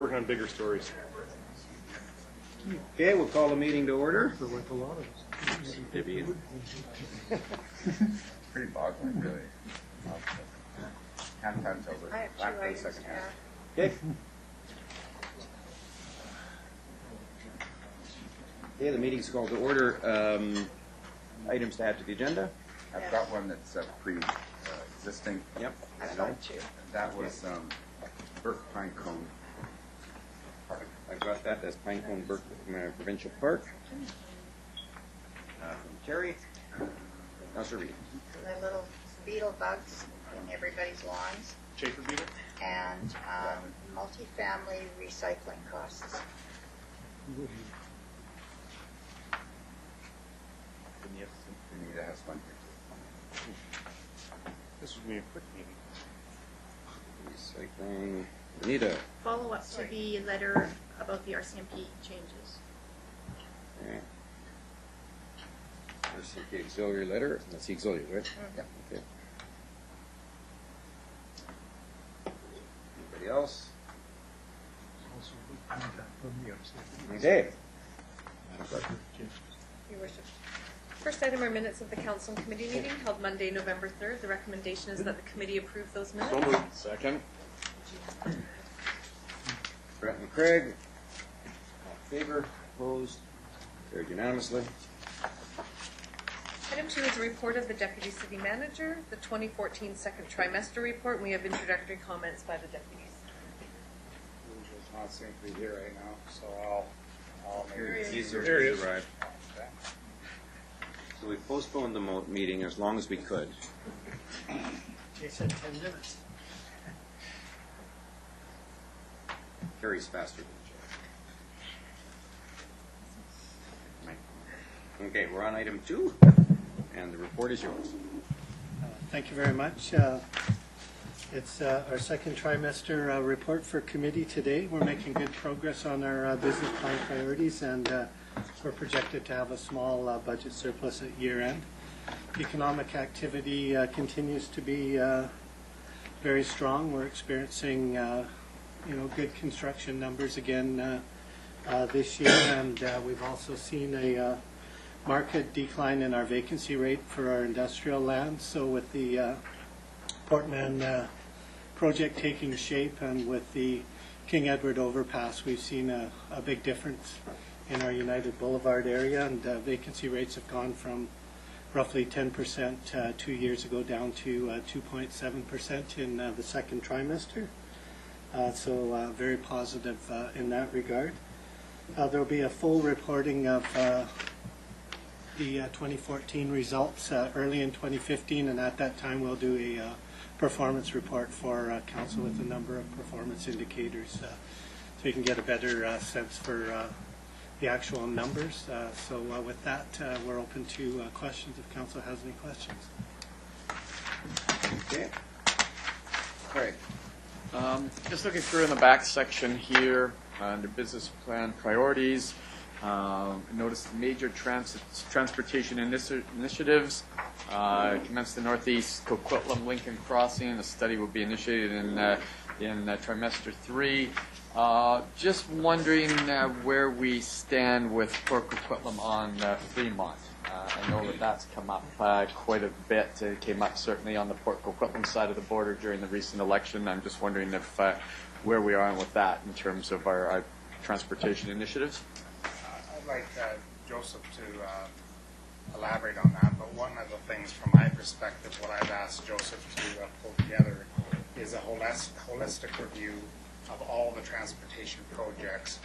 Working on bigger stories. Okay, we'll call the meeting to order. Pretty boggling, really. Half time's over. After the second half. Okay. Okay, the meeting's called to order. Items to add to the agenda. I've got one that's pre-existing. Yep. I know. That was Burke Pinecone. I've got that. That's Pinecone Burke Provincial Park. From Terry. Councillor Reed. The little beetle bugs in everybody's lawns, Chafer Beetles? and multifamily recycling costs. Anita has one here. This was me a quick meeting. Recycling. Anita. Follow up to the letter about the RCMP changes. Okay. RCMP auxiliary letter. That's the auxiliary, right? Yeah. Okay. Anybody else? Okay. Your Worship. First item are minutes of the Council and Committee meeting held Monday, November 3rd. The recommendation is that the committee approve those minutes. So moved. Second. Brett and Craig. All in favor? Opposed? Carried unanimously. Item 2 is a report of the Deputy City Manager, the 2014 second trimester report. We have introductory comments by the deputies. Who's not simply here right now, so I'll maybe. He's There he is. arrived. So we postponed the meeting as long as we could. Jay said 10 minutes. Carries faster than Jay. Okay, we're on item 2, and the report is yours. Thank you very much. It's our second trimester report for committee today. We're making good progress on our business plan priorities, and we're projected to have a small budget surplus at year end. Economic activity continues to be very strong. We're experiencing good construction numbers again this year, and we've also seen a market decline in our vacancy rate for our industrial land. So with the Portman project taking shape and with the King Edward overpass, we've seen a big difference in our United Boulevard area, and vacancy rates have gone from roughly 10% 2 years ago down to 2.7% in the second trimester. So very positive in that regard. There will be a full reporting of the 2014 results early in 2015, and at that time we'll do a performance report for council with a number of performance indicators so you can get a better sense for the actual numbers. So with that, we're open to questions if council has any questions. Okay. Craig. Just looking through in the back section here under business plan priorities. Notice major transportation initiatives. Commence the Northeast Coquitlam Lincoln Crossing. The study will be initiated in trimester 3. Just wondering where we stand with Port Coquitlam on Fremont. I know that's come up quite a bit. It came up certainly on the Port Coquitlam side of the border during the recent election. I'm just wondering if where we are with that in terms of our transportation initiatives. I'd like Joseph to elaborate on that, but one of the things from my perspective, what I've asked Joseph to pull together is a holistic review of all the transportation projects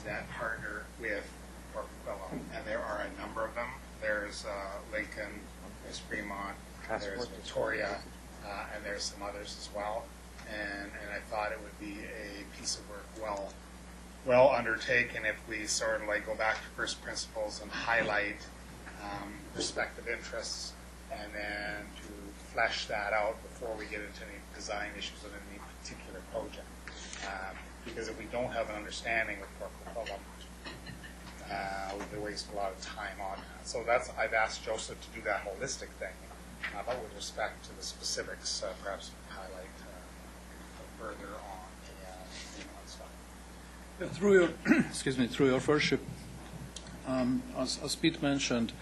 that partner with Port Coquitlam, and there are a number of them. There's Lincoln, there's Fremont, there's Victoria, and there's some others as well. And I thought it would be a piece of work well undertaken if we sort of like go back to first principles and highlight respective interests, and then to flesh that out before we get into any design issues of any particular project. Because if we don't have an understanding of Port Coquitlam, we waste a lot of time on that. So I've asked Joseph to do that holistic thing, but with respect to the specifics, perhaps highlight further on the stuff. Through your, excuse me, through your worship, as Pete mentioned,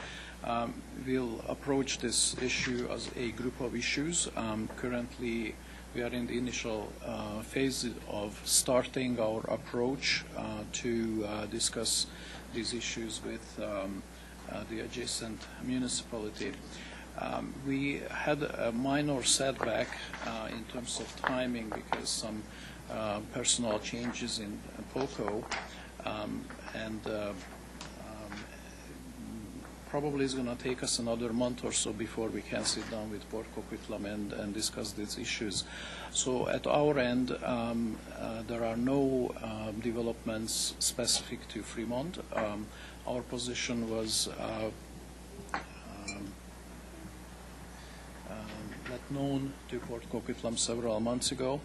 we'll approach this issue as a group of issues. Currently, we are in the initial phase of starting our approach to discuss these issues with the adjacent municipality. We had a minor setback in terms of timing because some personal changes in POCO, and probably is going to take us another month or so before we can sit down with Port Coquitlam and discuss these issues. So at our end, there are no developments specific to Fremont. Our position was let known to Port Coquitlam several months ago.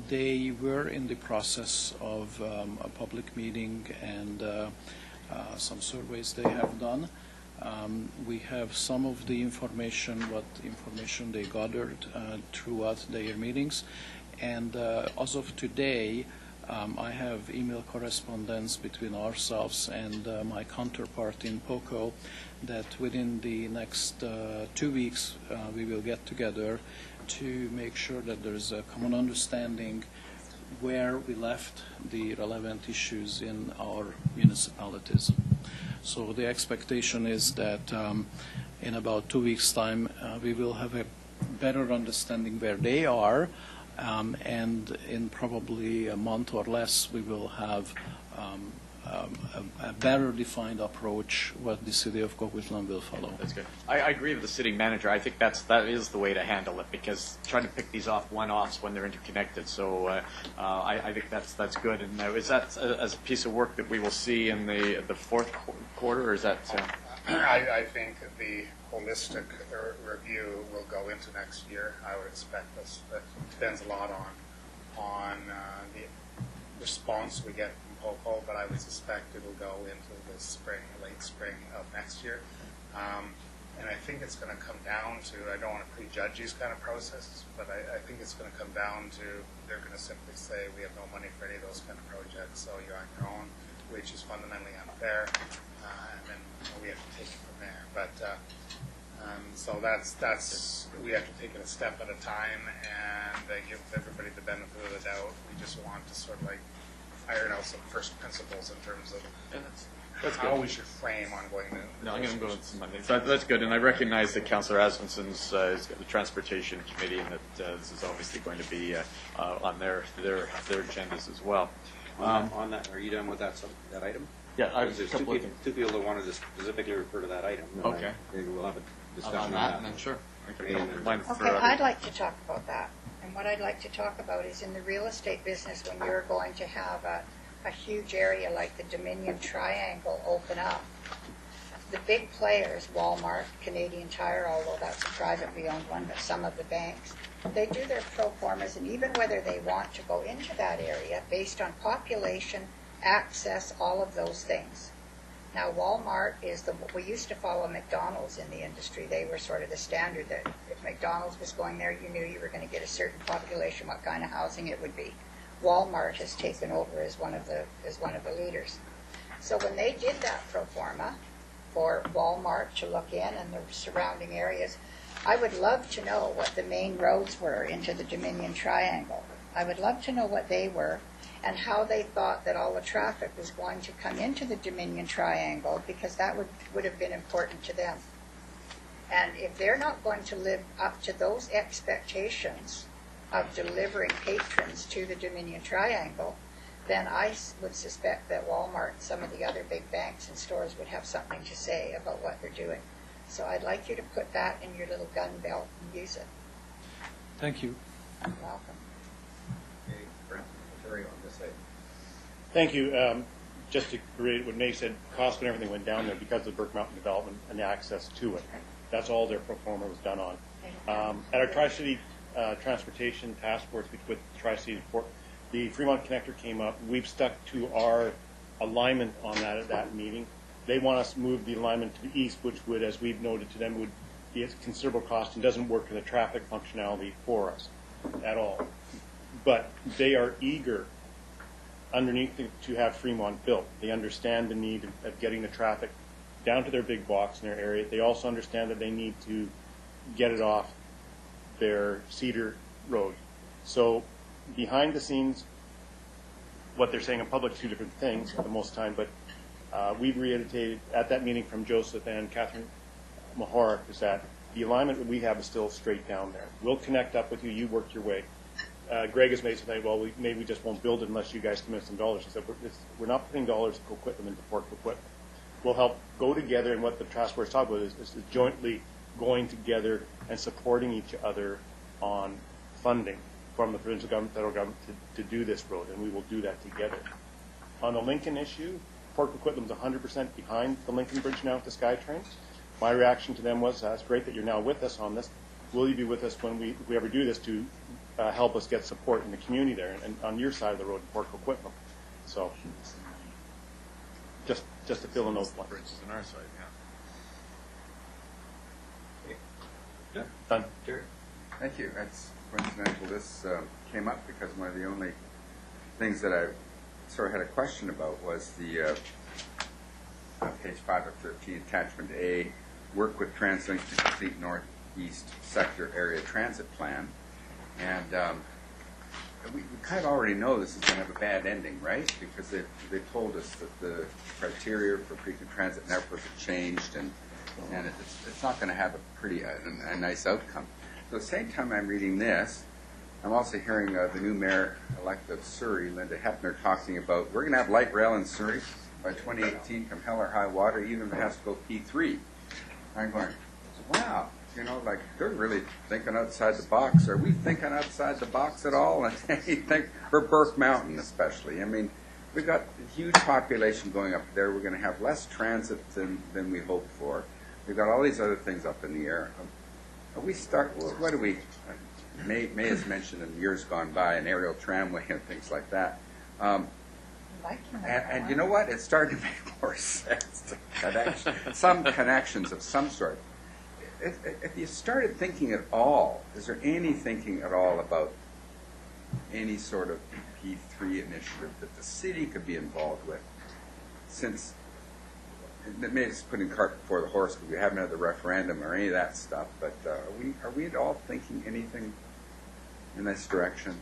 They were in the process of a public meeting and some surveys they have done. We have some of the information, what information they gathered throughout their meetings. And as of today, I have email correspondence between ourselves and my counterpart in POCO that within the next 2 weeks we will get together to make sure that there is a common understanding where we left the relevant issues in our municipalities. So the expectation is that in about 2 weeks' time we will have a better understanding where they are, and in probably a month or less we will have a better defined approach what the city of Coquitlam will follow. That's good. I agree with the city manager. I think that is the way to handle it, because trying to pick these off one-offs when they're interconnected. So I think that's good. And is that as a piece of work that we will see in the fourth quarter, or is that? I think the holistic review will go into next year. I would expect this. That depends a lot on the response we get from POCO, but I would suspect it will go into the spring, late spring of next year. And I think it's going to come down to, I don't want to prejudge these kind of processes, but I think it's going to come down to, they're going to simply say, we have no money for any of those kind of projects, so you're on your own, which is fundamentally unfair, and then we have to take it from there. But so that's we have to take it a step at a time and give everybody the benefit of the doubt. We just want to sort of like iron out some first principles in terms of that's how good. we should frame ongoing. No, I'm going to go with some Monday. So that's good, and I recognize that Councillor Asmusson's has got the Transportation Committee, and that this is obviously going to be on their agendas as well. On that, are you done with that item? Yeah, I have There's a couple of two people that wanted to specifically refer to that item. Okay. Maybe we'll have a discussion on that, and then sure. Okay, I'd like to talk about that. And what I'd like to talk about is in the real estate business, when you're going to have a huge area like the Dominion Triangle open up, the big players, Walmart, Canadian Tire, although that's a privately owned one, but some of the banks, they do their pro formas, and even whether they want to go into that area based on population, access, all of those things. Now, Walmart is we used to follow McDonald's in the industry. They were sort of the standard that if McDonald's was going there, you knew you were going to get a certain population, what kind of housing it would be. Walmart has taken over as one of the leaders. So when they did that pro forma for Walmart to look in and the surrounding areas, I would love to know what the main roads were into the Dominion Triangle. I would love to know what they were and how they thought that all the traffic was going to come into the Dominion Triangle, because that would have been important to them. And if they're not going to live up to those expectations of delivering patrons to the Dominion Triangle, then I would suspect that Walmart and some of the other big banks and stores would have something to say about what they're doing. So I'd like you to put that in your little gun belt and use it. Thank you. You're welcome. Okay, Brent, Terry on this item. Thank you. Just to reiterate what Nate said, cost and everything went down there because of the Burke Mountain development and the access to it. That's all their pro forma was done on. At our Tri-City Transportation Task Force with Tri-City Report, the Fremont Connector came up. We've stuck to our alignment on that at that meeting. They want us to move the alignment to the east, which would, as we've noted to them, would be a considerable cost and doesn't work in the traffic functionality for us at all. But they are eager underneath to have Fremont built. They understand the need of getting the traffic down to their big blocks in their area. They also understand that they need to get it off their Cedar Road. So behind the scenes, what they're saying in public, two different things at the most time, but we've reiterated at that meeting from Joseph and Catherine Mahorak is that the alignment that we have is still straight down there. We'll connect up with you. You work your way. Greg has made something, well, maybe we just won't build it unless you guys commit some dollars. He said, we're not putting dollars to Coquitlam into Port Coquitlam. We'll help go together, and what the task force talked about is jointly going together and supporting each other on funding from the provincial government, federal government to do this road, and we will do that together. On the Lincoln issue, Port Coquitlam's 100% behind the Lincoln Bridge now with the SkyTrain. My reaction to them was, that's great that you're now with us on this. Will you be with us when we ever do this to help us get support in the community there and on your side of the road in Port Coquitlam? So, just to fill in those blanks. Bridges on our side, yeah. Done. Thank you. That's coincidental. This came up because one of the only things that I sort of had a question about was the page 5 of 13, attachment A, work with TransLink to complete Northeast Sector Area Transit Plan. And we kind of already know this is going to have a bad ending, right? Because they told us that the criteria for frequent transit networks have changed, and it's not going to have a nice outcome. So at the same time I'm reading this, I'm also hearing the new mayor-elect of Surrey, Linda Hepner, talking about we're going to have light rail in Surrey by 2018 come hell or high water, even if it has to go P3. I'm going, wow, like they're really thinking outside the box. Are we thinking outside the box at all? And you think for Burke Mountain especially. I mean, we've got a huge population going up there. We're going to have less transit than we hoped for. We've got all these other things up in the air. What do we, May has mentioned in years gone by an aerial tramway and things like that. And you know what? It's starting to make more sense. Some connections of some sort. If you started thinking at all, is there any thinking at all about any sort of P3 initiative that the city could be involved with? Since maybe it's putting cart before the horse because we haven't had the referendum or any of that stuff, but are we at all thinking anything in this direction?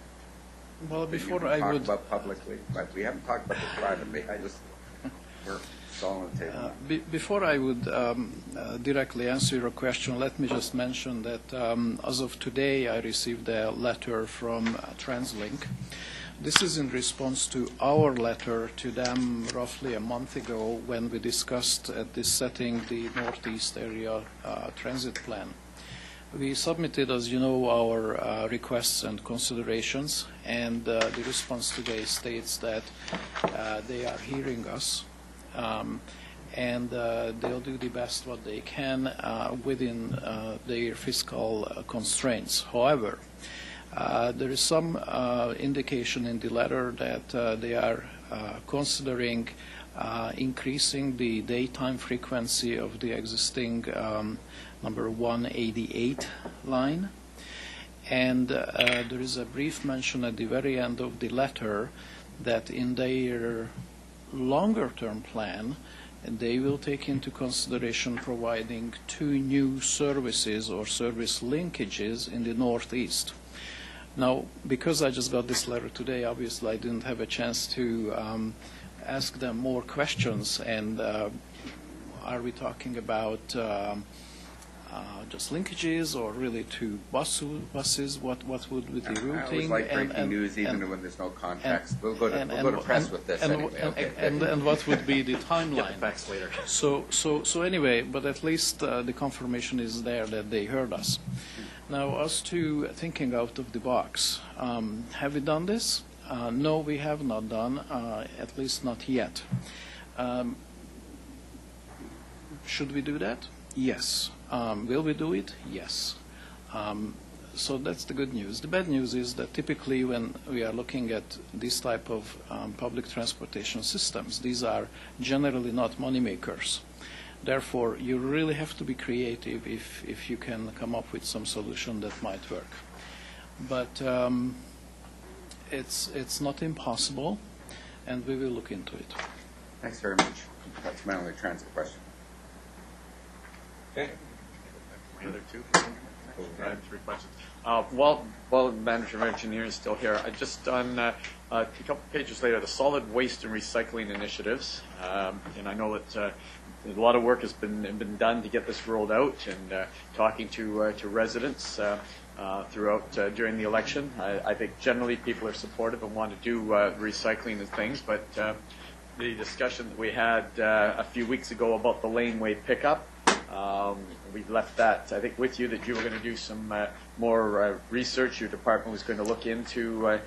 Well, before I I would would talk about publicly, but we haven't talked about this privately. We're all on the table. Before I would directly answer your question, let me just mention that as of today, I received a letter from TransLink. This is in response to our letter to them roughly a month ago when we discussed at this setting the Northeast Area Transit Plan. We submitted, as you know, our requests and considerations, and the response today states that they are hearing us, and they'll do the best what they can within their fiscal constraints. However, there is some indication in the letter that they are considering increasing the daytime frequency of the existing number 188 line. And there is a brief mention at the very end of the letter that in their longer-term plan, they will take into consideration providing 2 new services or service linkages in the Northeast. Now, because I just got this letter today, obviously I didn't have a chance to ask them more questions. And are we talking about just linkages or really 2 buses? What would be the routing? I always like breaking news even when there's no context. We'll go to press with this anyway. Okay. And what would be the timeline? Get the facts later. So anyway, but at least the confirmation is there that they heard us. Now, as to thinking out of the box, have we done this? No, we have not done, at least not yet. Should we do that? Yes. Will we do it? Yes. So that's the good news. The bad news is that typically when we are looking at this type of public transportation systems, these are generally not money makers. Therefore, you really have to be creative if you can come up with some solution that might work. But it's not impossible. and we will look into it. Thanks very much. That's my only transit question. Okay. The other two? I have 3 questions. While Manager of Engineering is still here, I just on a couple pages later, the solid waste and recycling initiatives, and I know that a lot of work has been done to get this rolled out, and talking to residents throughout during the election. I think generally people are supportive and want to do recycling and things, but the discussion that we had a few weeks ago about the laneway pickup. We left that, I think, with you, that you were going to do some more research. Your department was going to look into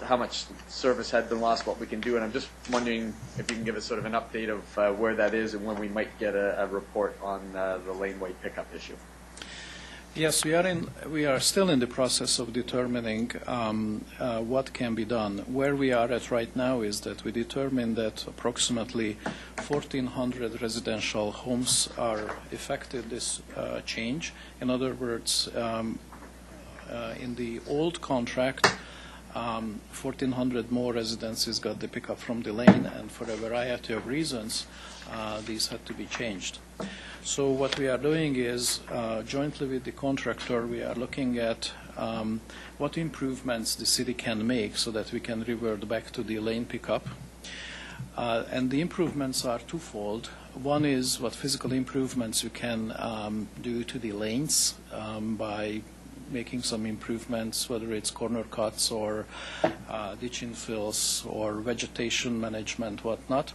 how much service had been lost, what we can do, and I'm just wondering if you can give us sort of an update of where that is and when we might get a report on the laneway pickup issue. Yes, we are still in the process of determining what can be done. Where we are at right now is that we determined that approximately 1,400 residential homes are affected this change. In other words, in the old contract, 1,400 more residences got the pickup from the lane, and for a variety of reasons, these had to be changed. So what we are doing is, jointly with the contractor, we are looking at what improvements the city can make so that we can revert back to the lane pickup. And the improvements are twofold. One is what physical improvements you can do to the lanes by making some improvements, whether it's corner cuts or ditch infills or vegetation management, whatnot.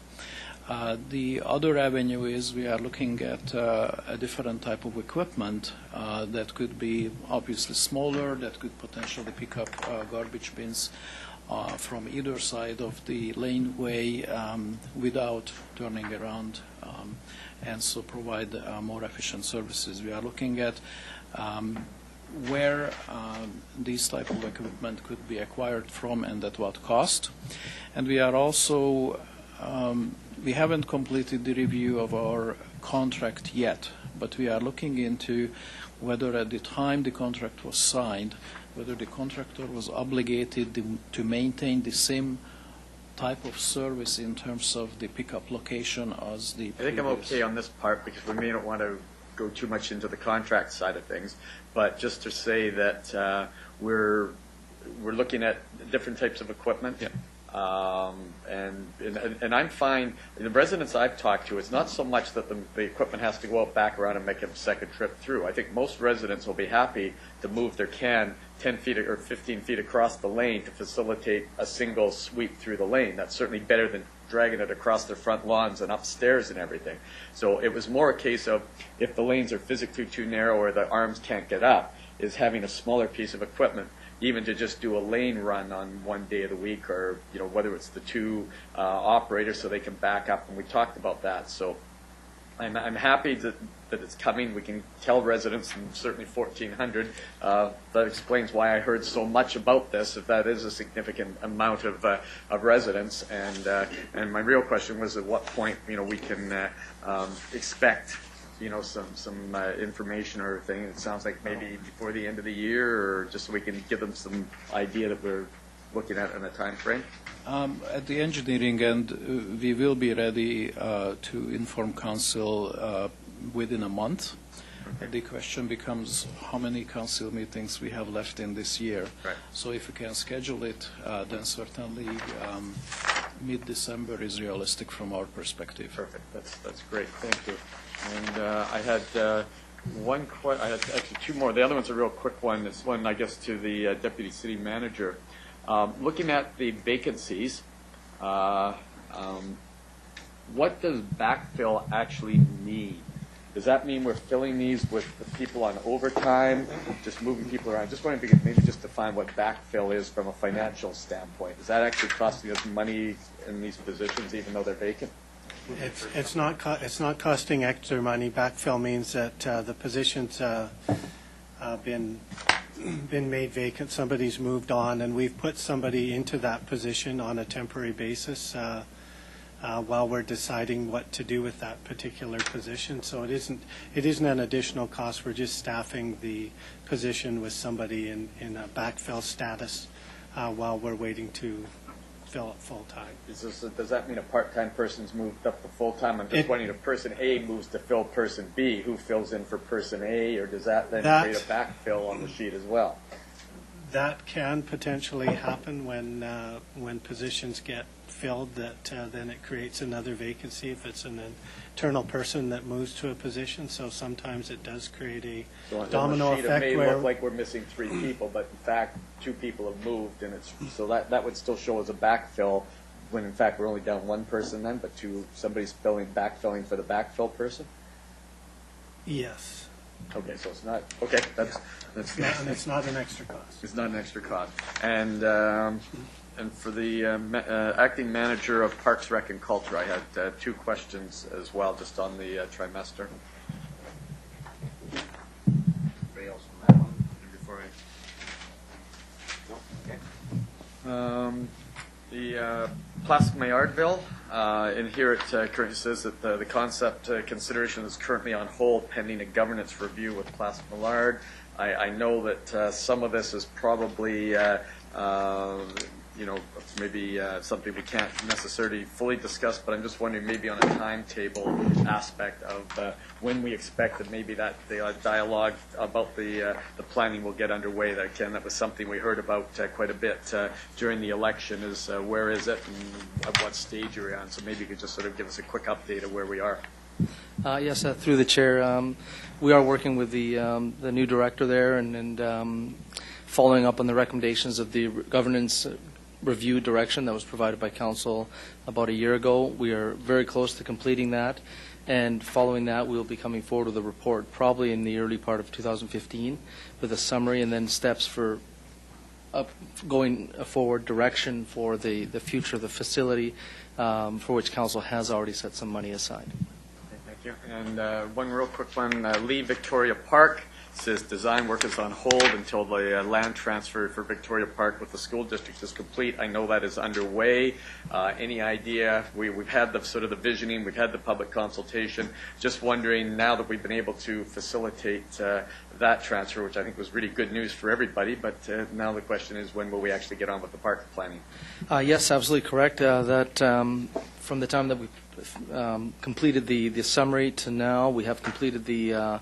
The other avenue is we are looking at a different type of equipment that could be obviously smaller, that could potentially pick up garbage bins from either side of the laneway without turning around, and so provide more efficient services. We are looking at where these type of equipment could be acquired from and at what cost. And we are also we haven't completed the review of our contract yet, but we are looking into whether at the time the contract was signed, whether the contractor was obligated to maintain the same type of service in terms of the pickup location as the previous. I think I'm okay on this part because we may not want to go too much into the contract side of things, but just to say that we're looking at different types of equipment. Yeah. And I'm fine. The residents I've talked to, it's not so much that the equipment has to go out back around and make a second trip through. I think most residents will be happy to move their can 10 feet or 15 feet across the lane to facilitate a single sweep through the lane. That's certainly better than dragging it across their front lawns and upstairs and everything. So it was more a case of if the lanes are physically too narrow or the arms can't get up, is having a smaller piece of equipment, even to just do a lane run on one day of the week, or whether it's the two operators so they can back up. And we talked about that. So I'm happy that it's coming. We can tell residents, and certainly 1,400. That explains why I heard so much about this. If that is a significant amount of residents, and my real question was at what point we can expect some information or thing. It sounds like maybe before the end of the year, or just so we can give them some idea that we're looking at in a time frame. At the engineering end, we will be ready to inform council within a month. Okay. The question becomes how many council meetings we have left in this year. Right. So if we can schedule it, then certainly mid-December is realistic from our perspective. Perfect. That's great. Thank you. And I had I had actually two more. The other one's a real quick one. This one, I guess, to the Deputy City Manager. Looking at the vacancies, what does backfill actually mean? Does that mean we're filling these with the people on overtime, just moving people around? Just wondering if you could maybe just define what backfill is from a financial standpoint. Is that actually costing us money in these positions, even though they're vacant? It's not costing extra money. Backfill means that the position's been made vacant. Somebody's moved on, and we've put somebody into that position on a temporary basis while we're deciding what to do with that particular position. So it isn't an additional cost. We're just staffing the position with somebody in a backfill status while we're waiting to fill it full-time. Does that mean a part-time person's moved up to full-time? I'm just wondering if person A moves to fill person B, who fills in for person A, or does that then create a backfill on the sheet as well? That can potentially happen when positions get filled, that then it creates another vacancy if it's an internal person that moves to a position. So sometimes it does create a domino effect. It may look like we're missing 3 people, but in fact 2 people have moved, and so that would still show as a backfill when in fact we're only down 1 person then, but somebody's backfilling for the backfill person. Yes. Okay, so it's not okay. That's and it's not an extra cost. It's not an extra cost. And for the acting manager of Parks, Rec, and Culture, I had 2 questions as well, just on the trimester. Anybody else on that one before I? No? Okay. The Plastic Maillardville, in here it currently says that the concept consideration is currently on hold pending a governance review with Plastic Maillard. I know that some of this is probably maybe something we can't necessarily fully discuss, but I'm just wondering maybe on a timetable aspect of when we expect that maybe that the dialogue about the planning will get underway. That was something we heard about quite a bit during the election, is where is it and at what stage you're on. So maybe you could just sort of give us a quick update of where we are. Yes, through the chair, we are working with the new director there and following up on the recommendations of the governance review direction that was provided by council about a year ago. We are very close to completing that, and following that we will be coming forward with a report probably in the early part of 2015 with a summary and then steps for going forward direction for the future of the facility, for which council has already set some money aside. Thank you. And one real quick one, Lee Victoria Park says design work is on hold until the land transfer for Victoria Park with the school district is complete. I know that is underway. Any idea? We've had the sort of the visioning, we've had the public consultation. Just wondering, now that we've been able to facilitate that transfer, which I think was really good news for everybody, but now the question is, when will we actually get on with the park planning? Yes, absolutely correct. That from the time that we completed the summary to now, we have completed the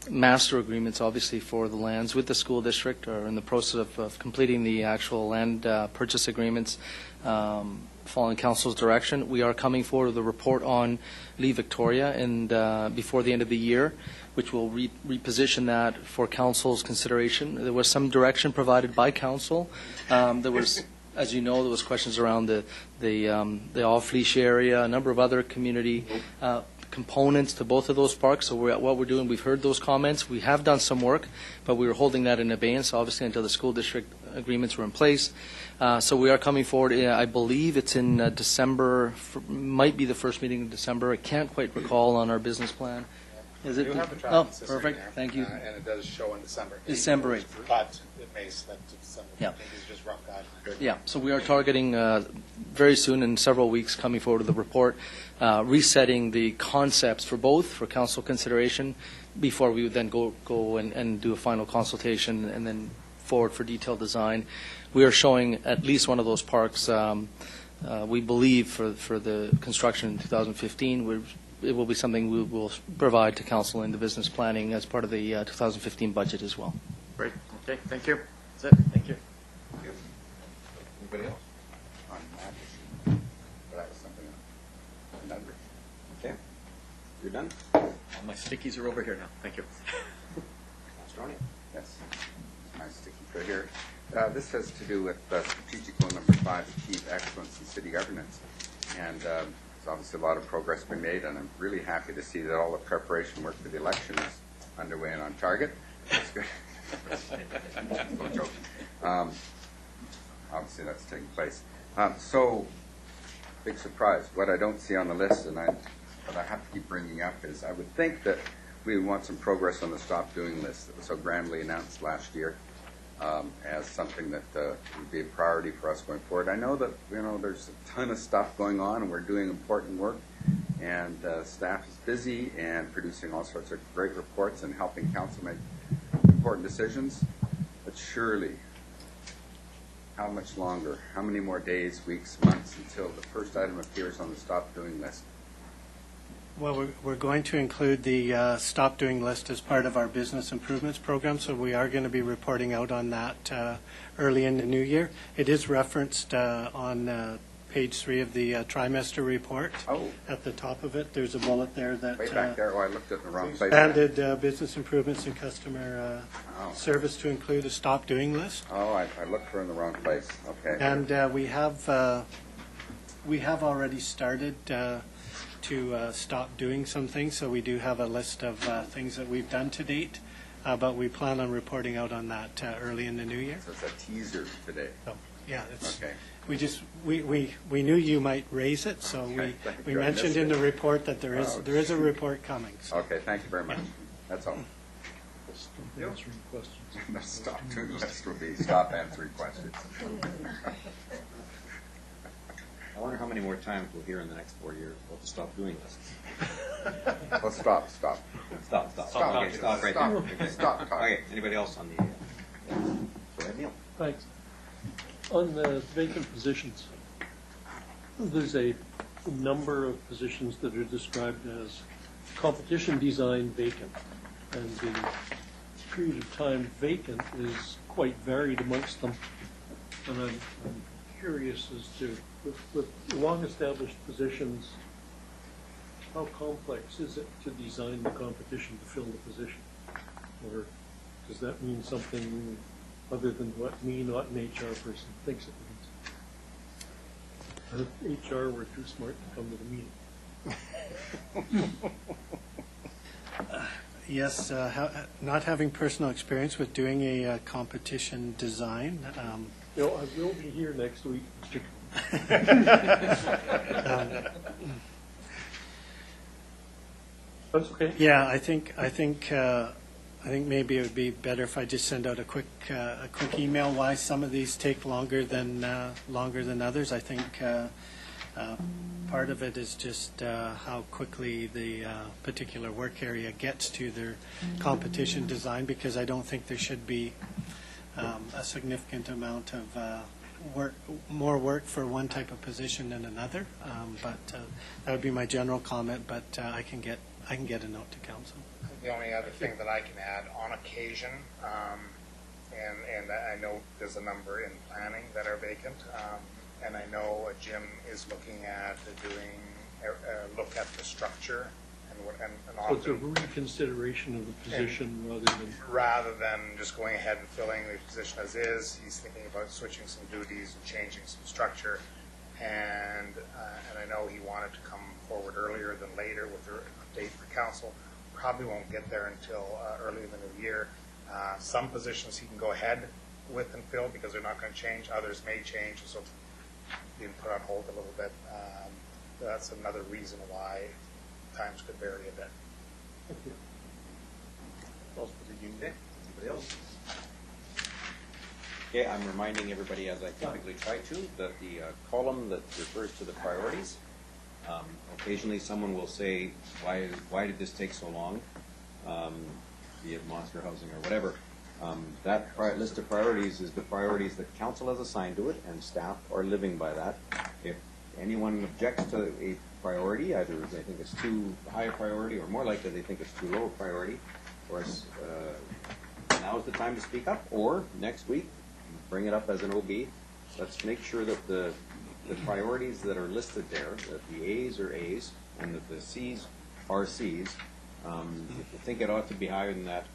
master agreements, obviously, for the lands with the school district, are in the process of completing the actual land purchase agreements. Following council's direction, we are coming forward with a report on Lee Victoria and before the end of the year, which will reposition that for council's consideration. There was some direction provided by council. There was, as you know, there was questions around the off-leash area, a number of other community components to both of those parks. So what we're doing, we've heard those comments. We have done some work, but we were holding that in abeyance, obviously, until the school district agreements were in place. So we are coming forward. I believe it's in December, might be the first meeting in December. I can't quite recall on our business plan. Is it? You have the tracking system perfect. there, Thank you. And it does show in December. December 8th. But it may slip to December. Yeah. I think it's just rough guide. Yeah, so we are targeting very soon, in several weeks, coming forward with the report, resetting the concepts for both for council consideration before we would then go and do a final consultation and then forward for detailed design. We are showing at least one of those parks, we believe, for the construction in 2015. It will be something we will provide to council in the business planning as part of the 2015 budget as well. Great. Okay. Thank you. That's it. Thank you. Anybody else? On that issue. But that was something else. Okay. You're done? All my stickies are over here now. Thank you. Mr. Yes. My sticky right here. This has to do with strategic goal number 5, achieve excellence in city governance. And there's obviously a lot of progress been made, and I'm really happy to see that all the preparation work for the election is underway and on target. That's good. No joke. Obviously that's taking place. So, big surprise. What I don't see on the list, and what I have to keep bringing up, is I would think that we want some progress on the stop doing list that was so grandly announced last year as something that would be a priority for us going forward. I know that there's a ton of stuff going on, and we're doing important work, and staff is busy and producing all sorts of great reports and helping council make important decisions. But surely how much longer? How many more days, weeks, months until the first item appears on the stop doing list? Well, we're going to include the stop doing list as part of our business improvements program, so we are going to be reporting out on that early in the new year. It is referenced on page 3 of the trimester report. Oh. At the top of it, there's a bullet there that Way back there. Oh, I looked at the wrong place. expanded business improvements and customer Oh. service to include a stop doing list. Oh, I looked for in the wrong place. Okay. And we have already started to stop doing some things, so we do have a list of things that we've done to date, but we plan on reporting out on that early in the new year. So it's a teaser today. So, yeah, it's, Okay. we knew you might raise it, so Okay, thank we you. I mentioned missed in it. the report that there is a report coming. So. Okay, thank you very much. That's all. Answering questions. The stop doing list will be stop answering questions. I wonder how many more times we'll hear in the next 4 years about the stop doing lists. Well, stop. Stop. Stop. Okay, stop right Stop. there. Okay. Stop talking. Okay, anybody else on the, go ahead, Neil. Thanks. On the vacant positions, there's a number of positions that are described as competition design vacant, and the period of time vacant is quite varied amongst them. And I'm curious as to, with long-established positions, how complex is it to design the competition to fill the position? Or does that mean something other than what me, not an HR person, thinks it means? If HR were too smart to come to the meeting. Yes, not having personal experience with doing a competition design. You know, I will be here next week. That's okay. Yeah, I think maybe it would be better if I just send out a quick email why some of these take longer than others. I think part of it is just how quickly the particular work area gets to their competition design, because I don't think there should be a significant amount of more work for one type of position than another. But that would be my general comment. But I can get a note to council. The only other thing that I can add, on occasion, and I know there's a number in planning that are vacant, and I know Jim is looking at doing a look at the structure and So it's a often, reconsideration of the position rather than just going ahead and filling the position as is. He's thinking about switching some duties and changing some structure, and I know he wanted to come forward earlier than later with an update for council. Probably won't get there until early in the new year. Some positions he can go ahead with and fill because they're not going to change. Others may change, so being put on hold a little bit. That's another reason why times could vary a bit. Thank you. Okay, anybody else? Okay, I'm reminding everybody, as I typically try to, that the column that refers to the priorities, occasionally someone will say, why did this take so long, be it monster housing or whatever. That list of priorities is the priorities that council has assigned to it, and staff are living by that. If anyone objects to a priority, either they think it's too high a priority, or more likely they think it's too low a priority, of course, now is the time to speak up, or next week, bring it up as an OB. Let's make sure that the priorities that are listed there, that the A's are A's, and that the C's are C's. If you think it ought to be higher than that,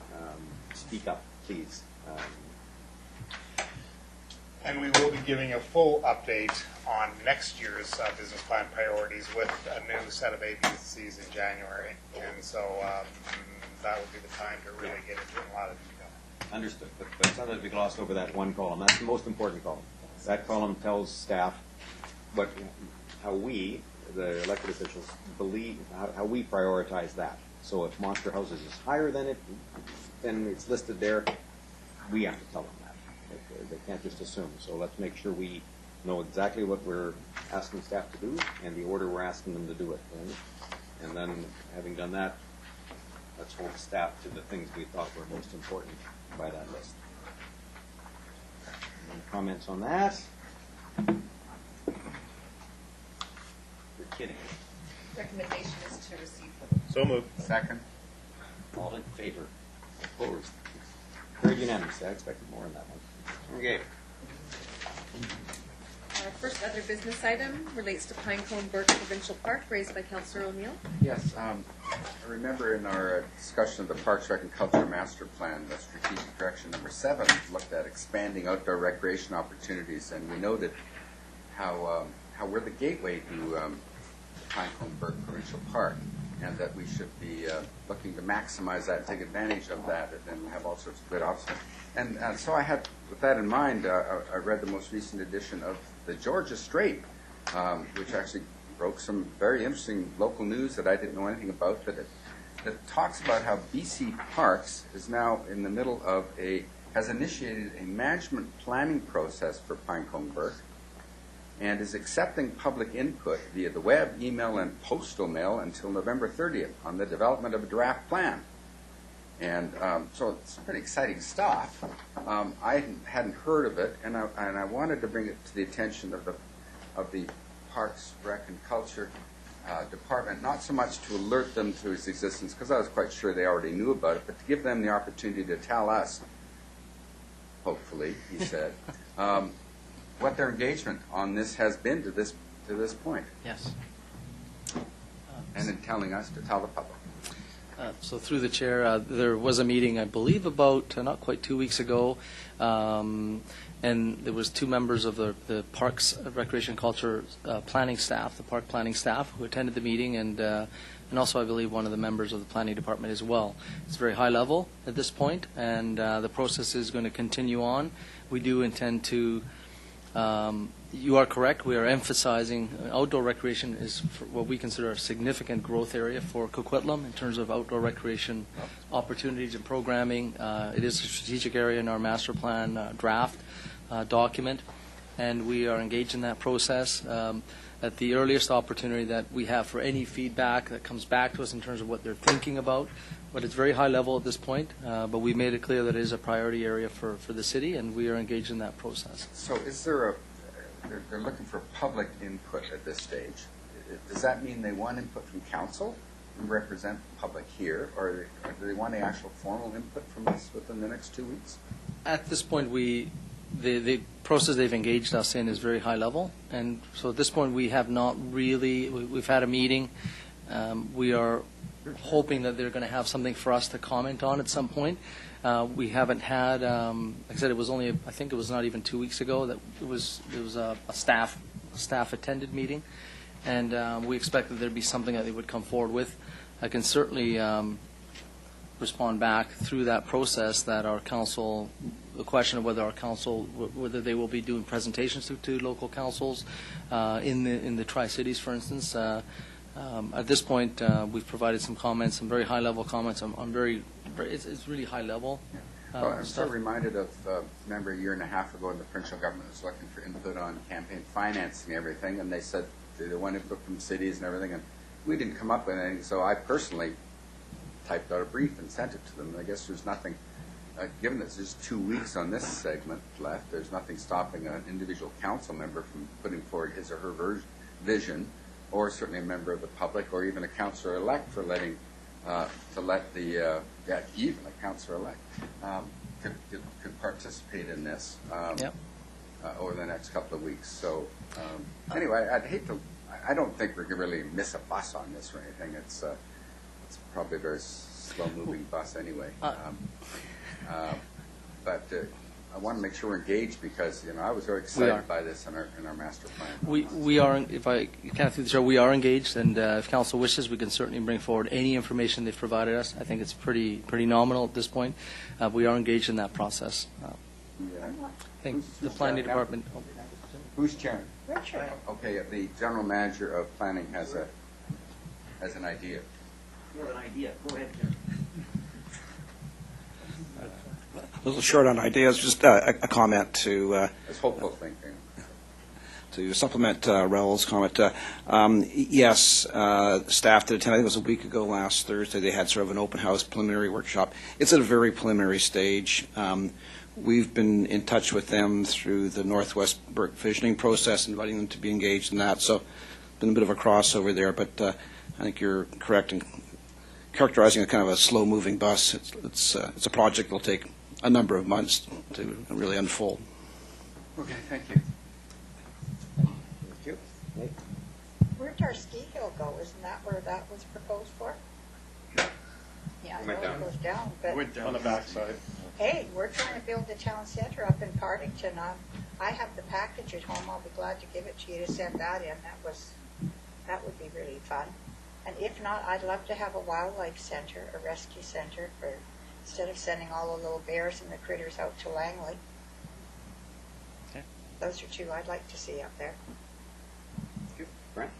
speak up, please. And we will be giving a full update on next year's business plan priorities with a new set of ABCs in January. And so that would be the time to really get into a lot of detail. Understood, but sometimes we gloss over that one column. That's the most important column. That column tells staff how we, the elected officials, believe, how we prioritize that. So if monster houses is higher than it's listed there, we have to tell them that. They can't just assume. So let's make sure we know exactly what we're asking staff to do and the order we're asking them to do it in. And then, having done that, let's hold staff to the things we thought were most important by that list. Any comments on that? You're kidding. Recommendation is to receive. So moved. Second. All in favor? Opposed? Very unanimous. I expected more on that one. Okay. Our first other business item relates to Pinecone Burke Provincial Park, raised by Councillor O'Neill. Yes, I remember in our discussion of the Parks, Rec, and Culture Master Plan, the strategic direction number 7 looked at expanding outdoor recreation opportunities, and we noted how we're the gateway to Pinecone Burke Provincial Park, and that we should be looking to maximize that, take advantage of that, and have all sorts of good options. And so I had, with that in mind, I read the most recent edition of the Georgia Strait, which actually broke some very interesting local news that I didn't know anything about, that talks about how BC Parks is now in the middle of has initiated a management planning process for Pinecone Burke, and is accepting public input via the web, email, and postal mail until November 30th on the development of a draft plan. And so it's pretty exciting stuff. I hadn't heard of it, and I wanted to bring it to the attention of the Parks, Rec, and Culture Department, not so much to alert them to its existence, because I was quite sure they already knew about it, but to give them the opportunity to tell us, hopefully, he said, what their engagement on this has been to this point. Yes. And in telling us to tell the public. So through the chair, there was a meeting, I believe, about not quite 2 weeks ago, and there was 2 members of the Parks, Recreation, Culture planning staff, the park planning staff, who attended the meeting, and also, I believe, one of the members of the planning department as well. It's very high level at this point, and the process is going to continue on. We do intend to. You are correct. We are emphasizing outdoor recreation is what we consider a significant growth area for Coquitlam in terms of outdoor recreation opportunities and programming. It is a strategic area in our master plan draft document, and we are engaged in that process. At the earliest opportunity that we have for any feedback that comes back to us in terms of what they're thinking about, but it's very high level at this point, but we made it clear that it is a priority area for the city, and we are engaged in that process. So is there they're looking for public input at this stage. Does that mean they want input from council and represent the public here, or do they want the actual formal input from us within the next 2 weeks? At this point, the process they've engaged us in is very high level, and so at this point we have not really, we've had a meeting. We are hoping that they're going to have something for us to comment on at some point. We haven't had, like I said, it was only, I think it was not even 2 weeks ago that it was a staff attended meeting, and we expect that there'd be something that they would come forward with. I can certainly respond back through that process that our council, the question of whether our council, whether they will be doing presentations to local councils in the Tri-Cities, for instance. At this point, we've provided some comments, some very high-level comments. It's really high-level. Well, I'm still reminded of, remember a year and a half ago when the provincial government was looking for input on campaign financing and everything, and they said they want input from cities and everything, and we didn't come up with anything, so I personally typed out a brief and sent it to them. I guess there's nothing, given that it's just 2 weeks on this segment left, there's nothing stopping an individual council member from putting forward his or her vision, or certainly a member of the public, or even a councillor-elect for letting, even a councillor-elect could participate in this over the next couple of weeks. So anyway, I don't think we're going to really miss a bus on this or anything. It's probably a very slow-moving bus anyway. But I want to make sure we're engaged because I was very excited by this in our master plan. We are, if I can through the show, we are engaged, and if council wishes, we can certainly bring forward any information they've provided us. I think it's pretty nominal at this point. We are engaged in that process. I think the planning department. Who's chairing? Richard. Okay, the general manager of planning has an idea. You have an idea. Go ahead, Jim. A little short on ideas, just a comment to It's hopeful thinking. To supplement Raul's comment. Yes, staff that attended, I think it was a week ago last Thursday, they had sort of an open house preliminary workshop. It's at a very preliminary stage. we've been in touch with them through the Northwest Burke visioning process, inviting them to be engaged in that. So been a bit of a crossover there, but I think you're correct in characterizing it kind of a slow-moving bus. It's a project that will take a number of months to really unfold. Okay, thank you. Thank you. Nate? Where'd our ski hill go? Isn't that where that was proposed for? Yeah, I know Went down. it goes down, but Went down On the backside. hey, we're trying to build the town center up in Partington. I have the package at home. I'll be glad to give it to you to send that in. That would be really fun. And if not, I'd love to have a wildlife center, a rescue center, for instead of sending all the little bears and the critters out to Langley. Okay. Those are two I'd like to see up there. Thank you. Brent?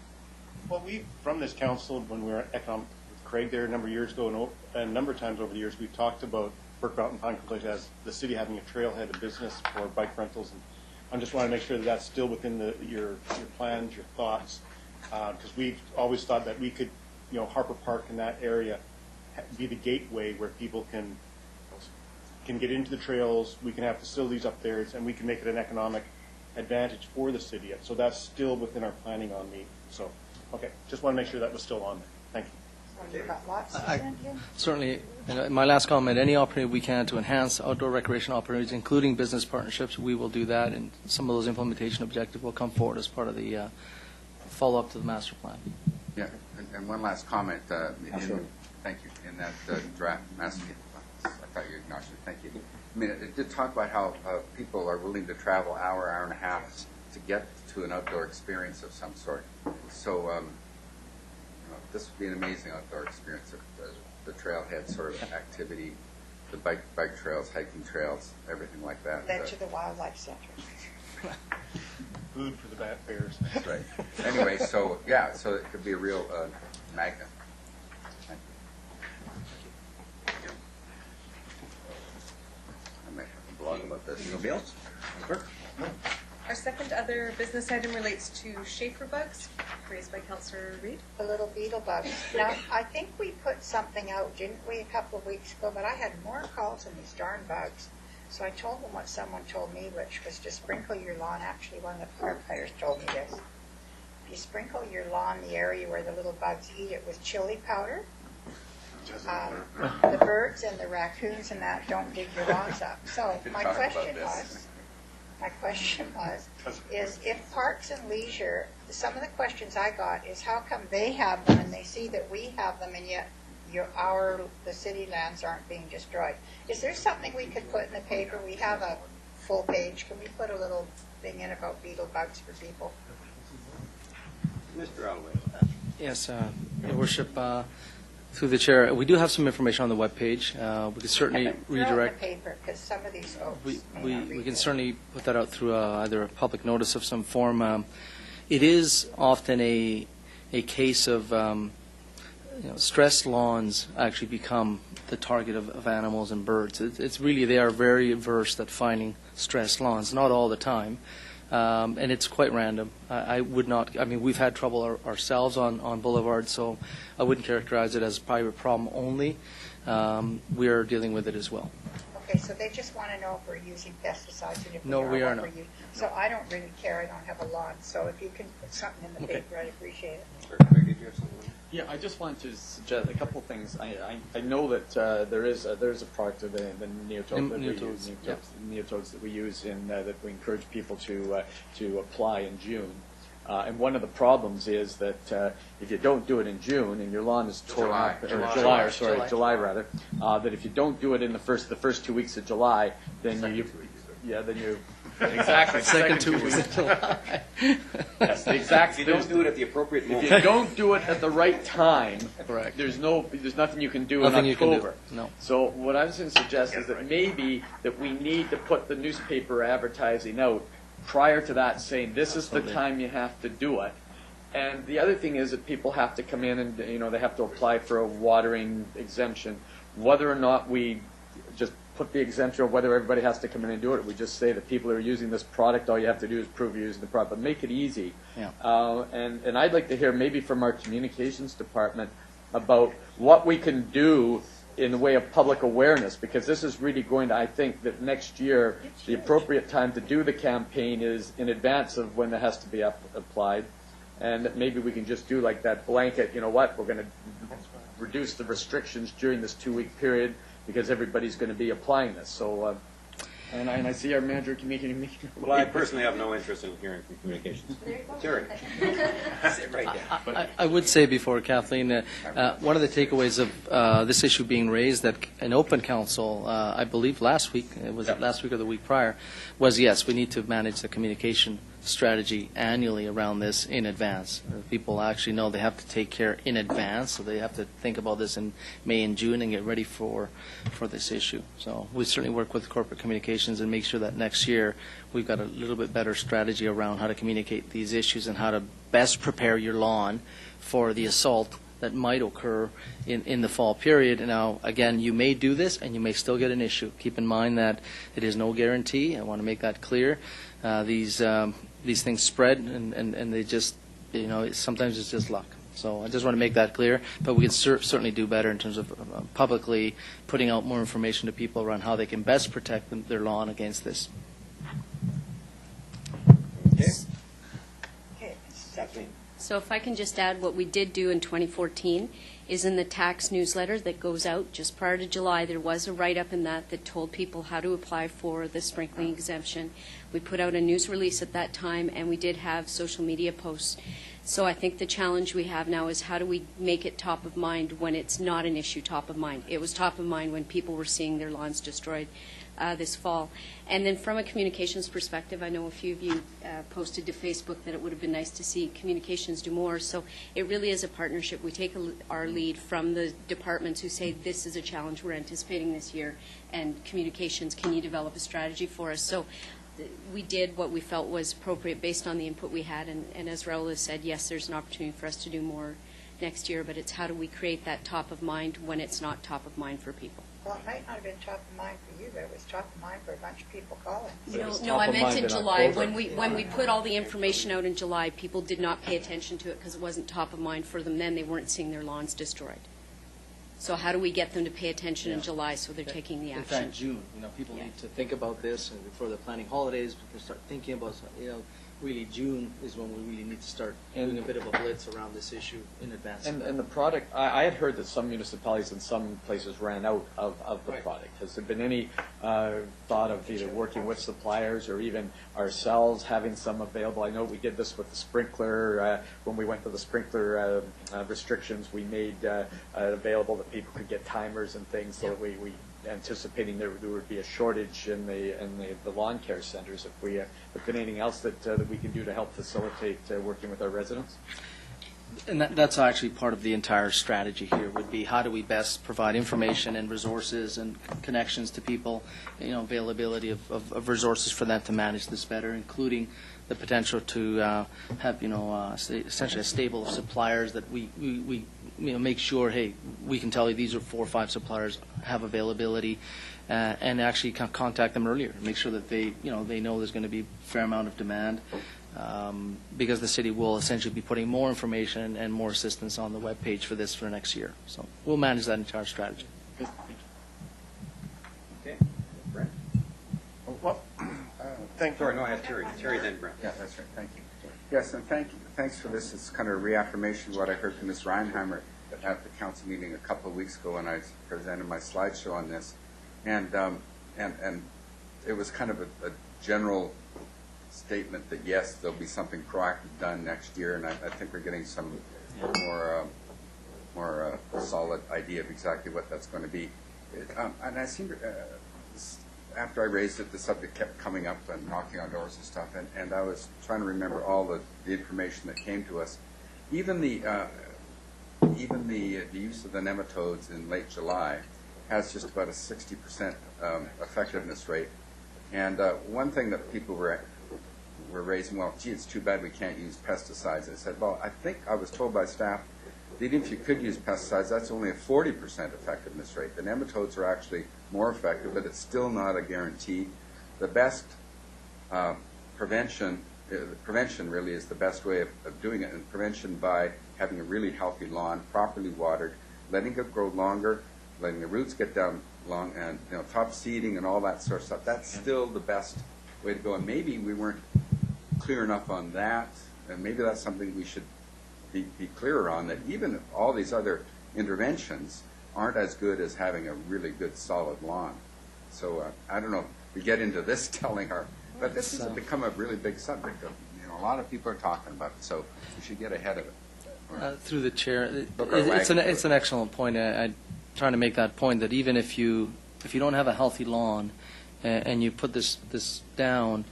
Well, we, from this council, when we were at Economic with Craig there a number of years ago, and a number of times over the years, we've talked about Burke Mountain Pinecone Place as the city having a trailhead of business for bike rentals. And I just want to make sure that that's still within your plans, your thoughts, because we've always thought that we could, Harper Park in that area be the gateway where people can get into the trails. We can have facilities up there, and we can make it an economic advantage for the city. So that's still within our planning on me. So, okay, just want to make sure that was still on there. Thank you. So you've got lots to send in? Certainly, my last comment, any opportunity we can to enhance outdoor recreation opportunities, including business partnerships, we will do that, and some of those implementation objectives will come forward as part of the follow-up to the master plan. Yeah, and one last comment. Sure. Thank you. In that draft master, I thought you acknowledged it. Thank you. I mean, it did talk about how people are willing to travel hour and a half to get to an outdoor experience of some sort. So this would be an amazing outdoor experience. The trailhead sort of activity, the bike trails, hiking trails, everything like that. Then to the wildlife center. Food for the bat bears. That's right. Anyway, so yeah, so it could be a real magnet. Thank you. I might have a blog about this. Anybody else? Burke? Our second other business item relates to Chafer bugs, raised by Councillor Reid. The little beetle bugs. Now, I think we put something out, didn't we, a couple of weeks ago, but I had more calls than these darn bugs. So I told them what someone told me, which was to sprinkle your lawn. Actually, one of the firefighters told me this. If you sprinkle your lawn, the area where the little bugs eat it, with chili powder, the birds and the raccoons and that don't dig your lawns up. So my question was, is if Parks and Leisure, some of the questions I got is how come they have them and they see that we have them and yet the city lands aren't being destroyed. Is there something we could put in the paper? We have a full page. Can we put a little thing in about beetle bugs for people? Mr. Alloway. Yes, Your Worship, through the chair, we do have some information on the webpage. We can certainly Throw it in redirect. the paper, because some of these folks We may not we read can it. certainly put that out through either a public notice of some form. It is often a case of stressed lawns actually become the target of animals and birds. It's really, they are very averse at finding stressed lawns, not all the time, and it's quite random. I would not, we've had trouble ourselves on Boulevard, so I wouldn't characterize it as a private problem only. We are dealing with it as well. Okay, so they just want to know if we're using pesticides and if No, we are what not. we're using. So I don't really care. I don't have a lawn. So if you can put something in the Okay. paper, I'd appreciate it. Burke, did you have something? Yeah, I just wanted to suggest a couple of things. I know that there is a product of the neotodes that we Neotodes, use, yeah. neotodes that we use in that we encourage people to apply in June. And one of the problems is that if you don't do it in June and your lawn is torn July. up, or July. July rather, that if you don't do it in the first 2 weeks of July, then you exactly Second 2 weeks of July. Yes, exactly. If you don't do it at the appropriate If moment. you don't do it at the right time, Correct. there's nothing you can do Nothing in you can do. October. No. So what I was going to suggest is that maybe that we need to put the newspaper advertising out prior to that, saying this is the Absolutely. time you have to do it. And the other thing is that people have to come in and they have to apply for a watering exemption. Whether or not we just put the exemption, or whether everybody has to come in and do it, we just say that people who are using this product, all you have to do is prove you're using the product, but make it easy. Yeah. And I'd like to hear maybe from our communications department about what we can do in the way of public awareness, because this is really going to, I think, that next year, the appropriate time to do the campaign is in advance of when it has to be applied. And maybe we can just do like that blanket, you know what, we're going to reduce the restrictions during this 2-week period because everybody's going to be applying this. So, and I see our manager communicating me. Well, I personally have no interest in hearing from communications. Terry. Sit right down. I would say before Kathleen, one of the takeaways of this issue being raised at an open council, I believe last week, was it last week or the week prior, was yes, we need to manage the communication strategy annually around this in advance. People actually know they have to take care in advance, so they have to think about this in May and June and get ready for this issue. So we certainly work with corporate communications and make sure that next year we've got a little bit better strategy around how to communicate these issues and how to best prepare your lawn for the assault that might occur in the fall period. Now, again, you may do this and you may still get an issue. Keep in mind that it is no guarantee. I want to make that clear. These things spread and they just, you know, sometimes it's just luck. So I just want to make that clear. But we can certainly do better in terms of publicly putting out more information to people around how they can best protect their lawn against this. Okay, second. So if I can just add, what we did do in 2014 is in the tax newsletter that goes out just prior to July, there was a write-up in that told people how to apply for the sprinkling exemption. We put out a news release at that time, and we did have social media posts. So I think the challenge we have now is how do we make it top of mind when it's not an issue top of mind. It was top of mind when people were seeing their lawns destroyed this fall. And then from a communications perspective, I know a few of you posted to Facebook that it would have been nice to see communications do more. So it really is a partnership. We take our lead from the departments who say this is a challenge we're anticipating this year, and communications, can you develop a strategy for us? So we did what we felt was appropriate based on the input we had, and as Raul has said, yes, there's an opportunity for us to do more next year, but it's how do we create that top of mind when it's not top of mind for people. Well, it might not have been top of mind for you, but it was top of mind for a bunch of people calling. No, I meant in July. When we put all the information out in July, people did not pay attention to it because it wasn't top of mind for them then. They weren't seeing their lawns destroyed. So how do we get them to pay attention in July so they're taking the action? In fact, June, you know, people need to think about this, and before the planning holidays, we can start thinking about, you know, really June is when we really need to start doing a bit of a blitz around this issue in advance. And the product, I had heard that some municipalities in some places ran out of the Right. product. Has there been any thought of either working with suppliers or even ourselves having some available? I know we did this with the sprinkler. When we went to the sprinkler restrictions, we made available that people could get timers and things, so that we anticipating there would be a shortage in the lawn care centers. If we if there's anything else that we can do to help facilitate working with our residents? And that's actually part of the entire strategy here, would be how do we best provide information and resources and connections to people, you know, availability of resources for them to manage this better, including the potential to have, you know, essentially a stable of suppliers that we you know, make sure, hey, we can tell you these are 4 or 5 suppliers have availability, and actually contact them earlier, make sure that they know there's going to be a fair amount of demand, because the city will essentially be putting more information and more assistance on the webpage for this for next year. So we'll manage that entire strategy. Okay. Brent? Well, thank you. Sorry, no, I have Terry. Terry, then Brent. Yeah, that's right. Thank you. Yes, and thanks for this. It's kind of a reaffirmation of what I heard from Ms. Reinheimer at the council meeting a couple of weeks ago when I presented my slideshow on this, and it was kind of a general statement that yes, there'll be something proactive done next year, and I think we're getting some more solid idea of exactly what that's going to be. And I seem to, after I raised it, the subject kept coming up and knocking on doors and stuff, and I was trying to remember all the information that came to us. Even the use of the nematodes in late July has just about a 60% effectiveness rate. And one thing that people were raising, well, gee, it's too bad we can't use pesticides. I said, well, I think I was told by staff that even if you could use pesticides, that's only a 40% effectiveness rate. The nematodes are actually more effective, but it's still not a guarantee. The best prevention really is the best way of doing it, and prevention by having a really healthy lawn, properly watered, letting it grow longer, letting the roots get down long, and top seeding and all that sort of stuff. That's still the best way to go. And maybe we weren't clear enough on that, and maybe that's something we should be clearer on, that even all these other interventions aren't as good as having a really good solid lawn. So I don't know if we get into this but this has become a really big subject. A lot of people are talking about it, so we should get ahead of it. Through the chair, it's an excellent point. I'm trying to make that point that even if you don't have a healthy lawn and you put this down,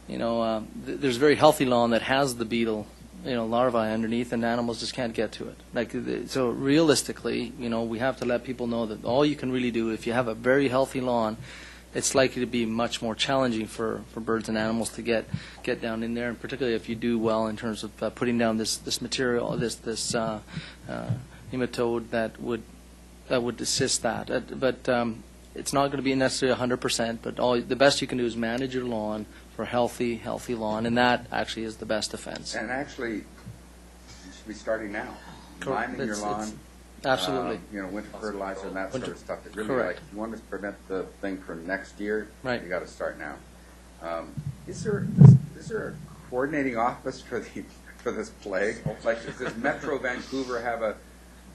there's very healthy lawn that has the beetle, larvae underneath, and animals just can't get to it. So realistically, we have to let people know that all you can really do, if you have a very healthy lawn, it's likely to be much more challenging for birds and animals to get down in there, and particularly if you do well in terms of putting down this material, this nematode that would assist that. But it's not going to be necessarily 100%. But the best you can do is manage your lawn for healthy lawn, and that actually is the best defense. And actually, you should be starting now, liming your lawn. Absolutely. Winter fertilizer and that sort of stuff. That really, correct. If you want to prevent the thing for next year, right, you got to start now. Is there a coordinating office for this plague? Like, does Metro Vancouver have a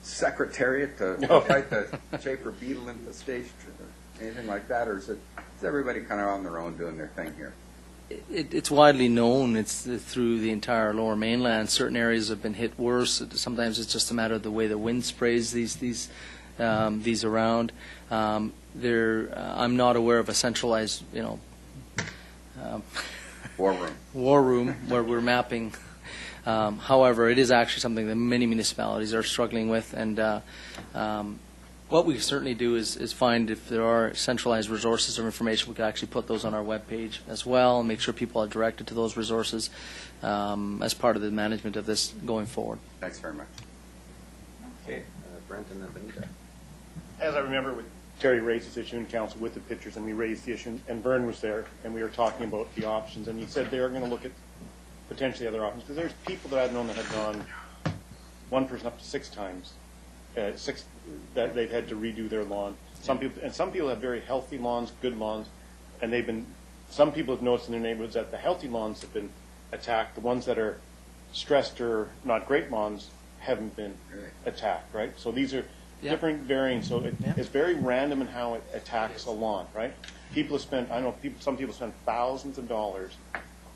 secretariat to fight the Chafer beetle infestation, or anything like that, or is everybody kind of on their own doing their thing here? It's widely known. It's through the entire Lower Mainland. Certain areas have been hit worse. Sometimes it's just a matter of the way the wind sprays these around. I'm not aware of a centralized, war room where we're mapping. However, it is actually something that many municipalities are struggling with, and what we certainly do is find if there are centralized resources or information, we can actually put those on our webpage as well and make sure people are directed to those resources as part of the management of this going forward. Thanks very much. Okay, Brent and then Benita. As I remember, Terry raised this issue in council with the pictures, and we raised the issue, and Vern was there, and we were talking about the options, and he said they are going to look at potentially other options, because there's people that I've known that have gone, one person up to 6 times, that they've had to redo their lawn. Some people have very healthy lawns, good lawns, and some people have noticed in their neighborhoods that the healthy lawns have been attacked. The ones that are stressed or not great lawns haven't been attacked, right? So these are different variants. So it's very random in how it attacks a lawn, right? Some people spend thousands of dollars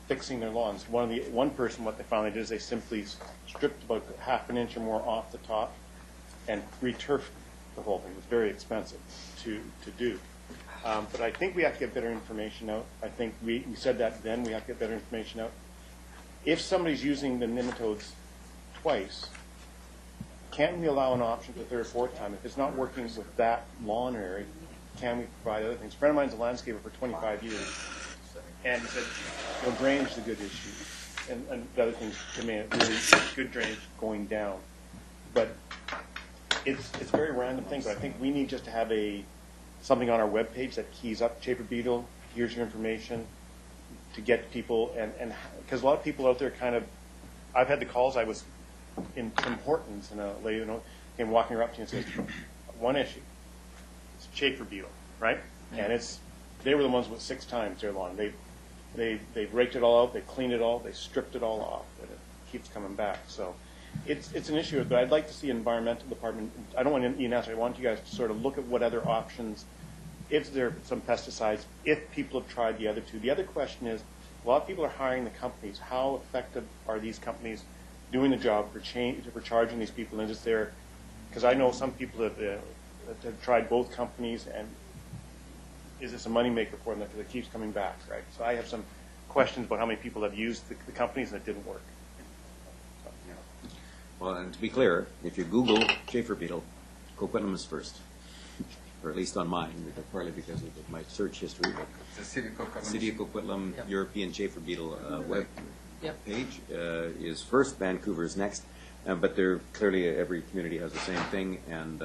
fixing their lawns. One person, what they found they did is they simply stripped about half an inch or more off the top and returfed the whole thing. It was very expensive to do. But I think we have to get better information out. I think we said that then. We have to get better information out. If somebody's using the nematodes twice, can we allow an option for the 3rd or 4th time? If it's not working with that lawn area, can we provide other things? A friend of mine's a landscaper for 25 years, and he said, drainage is a good issue, and the other things to me, really good drainage going down. But it's a very random thing, but I think we need just to have something on our webpage that keys up Chafer Beetle, here's your information, to get people, and because a lot of people out there I've had the calls, I was in Tim Hortons, and a lady came walking up to me and says, one issue, it's Chafer Beetle, right? And they were the ones with 6 times their lawn. They raked it all out, they cleaned it all, they stripped it all off, and it keeps coming back. So it's an issue, but I'd like to see an environmental department. I don't want an answer. I want you guys to sort of look at what other options, if there are some pesticides, if people have tried the other 2. The other question is, a lot of people are hiring the companies. How effective are these companies doing the job for charging these people? And is there, because I know some people have tried both companies, and is this a moneymaker for them because it keeps coming back, right? So I have some questions about how many people have used the companies and it didn't work. Well, and to be clear, if you Google Chafer Beetle, Coquitlam is first, or at least on mine, partly because of my search history. But the City of Coquitlam European Chafer Beetle web page is first. Vancouver is next, but they're clearly every community has the same thing, and